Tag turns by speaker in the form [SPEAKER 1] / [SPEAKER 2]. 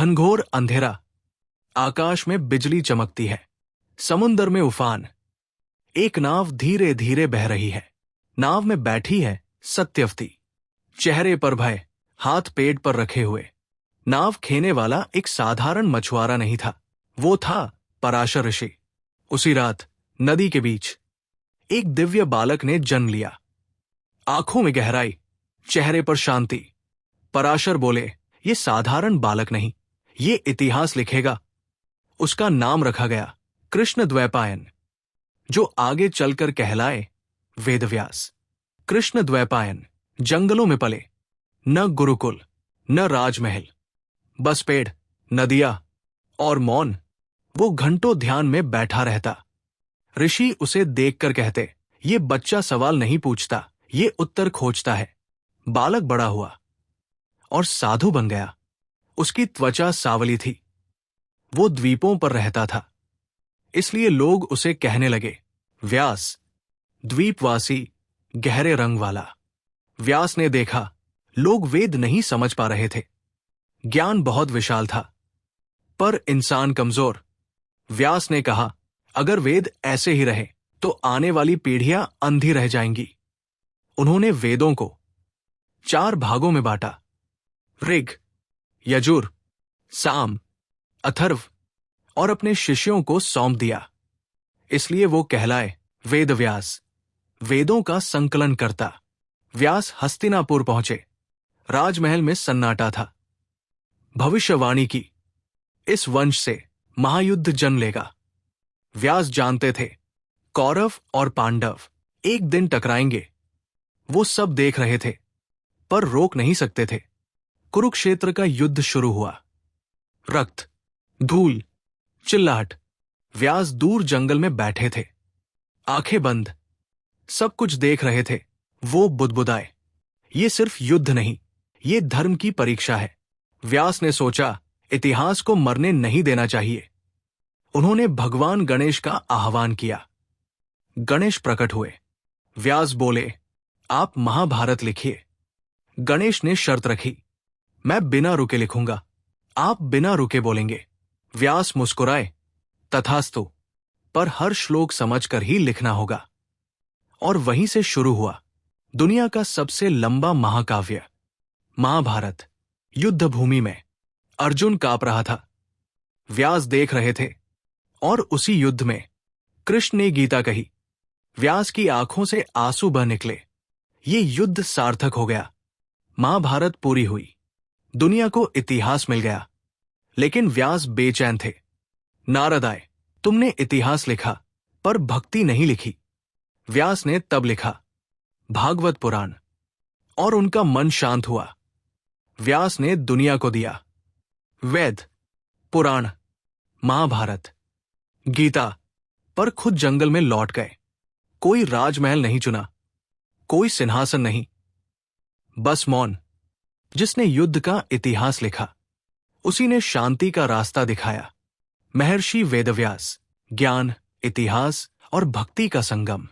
[SPEAKER 1] घनघोर अंधेरा, आकाश में बिजली चमकती है, समुंदर में उफान। एक नाव धीरे धीरे बह रही है। नाव में बैठी है सत्यवती, चेहरे पर भय, हाथ पेट पर रखे हुए। नाव खेने वाला एक साधारण मछुआरा नहीं था, वो था पराशर ऋषि। उसी रात नदी के बीच एक दिव्य बालक ने जन्म लिया। आंखों में गहराई, चेहरे पर शांति। पराशर बोले, ये साधारण बालक नहीं, ये इतिहास लिखेगा। उसका नाम रखा गया कृष्णद्वैपायन, जो आगे चलकर कहलाए वेदव्यास। कृष्णद्वैपायन जंगलों में पले, न गुरुकुल न राजमहल, बस पेड़, नदियां और मौन। वो घंटों ध्यान में बैठा रहता। ऋषि उसे देखकर कहते, ये बच्चा सवाल नहीं पूछता, ये उत्तर खोजता है। बालक बड़ा हुआ और साधु बन गया। उसकी त्वचा सांवली थी। वो द्वीपों पर रहता था, इसलिए लोग उसे कहने लगे व्यास, द्वीपवासी, गहरे रंग वाला। व्यास ने देखा, लोग वेद नहीं समझ पा रहे थे। ज्ञान बहुत विशाल था, पर इंसान कमजोर। व्यास ने कहा, अगर वेद ऐसे ही रहे तो आने वाली पीढ़ियां अंधी रह जाएंगी। उन्होंने वेदों को 4 भागों में बांटा, ऋग, यजुर, साम, अथर्व, और अपने शिष्यों को सौंप दिया। इसलिए वो कहलाए वेदव्यास, वेदों का संकलन करता। व्यास हस्तिनापुर पहुंचे। राजमहल में सन्नाटा था। भविष्यवाणी की, इस वंश से महायुद्ध जन्म लेगा। व्यास जानते थे, कौरव और पांडव एक दिन टकराएंगे। वो सब देख रहे थे, पर रोक नहीं सकते थे। कुरुक्षेत्र का युद्ध शुरू हुआ। रक्त, धूल, चिल्लाहट। व्यास दूर जंगल में बैठे थे, आंखें बंद, सब कुछ देख रहे थे। वो बुदबुदाए, ये सिर्फ युद्ध नहीं, ये धर्म की परीक्षा है। व्यास ने सोचा, इतिहास को मरने नहीं देना चाहिए। उन्होंने भगवान गणेश का आह्वान किया। गणेश प्रकट हुए। व्यास बोले, आप महाभारत लिखिए। गणेश ने शर्त रखी, मैं बिना रुके लिखूंगा, आप बिना रुके बोलेंगे। व्यास मुस्कुराए, तथास्तु, पर हर श्लोक समझकर ही लिखना होगा। और वहीं से शुरू हुआ दुनिया का सबसे लंबा महाकाव्य, महाभारत। युद्ध भूमि में अर्जुन कांप रहा था, व्यास देख रहे थे, और उसी युद्ध में कृष्ण ने गीता कही। व्यास की आंखों से आंसू बह निकले। ये युद्ध सार्थक हो गया। महाभारत पूरी हुई, दुनिया को इतिहास मिल गया। लेकिन व्यास बेचैन थे। नारद आए, तुमने इतिहास लिखा पर भक्ति नहीं लिखी। व्यास ने तब लिखा भागवत पुराण, और उनका मन शांत हुआ। व्यास ने दुनिया को दिया वेद, पुराण, महाभारत, गीता, पर खुद जंगल में लौट गए। कोई राजमहल नहीं चुना, कोई सिंहासन नहीं, बस मौन। जिसने युद्ध का इतिहास लिखा, उसी ने शांति का रास्ता दिखाया। महर्षि वेदव्यास, ज्ञान, इतिहास और भक्ति का संगम।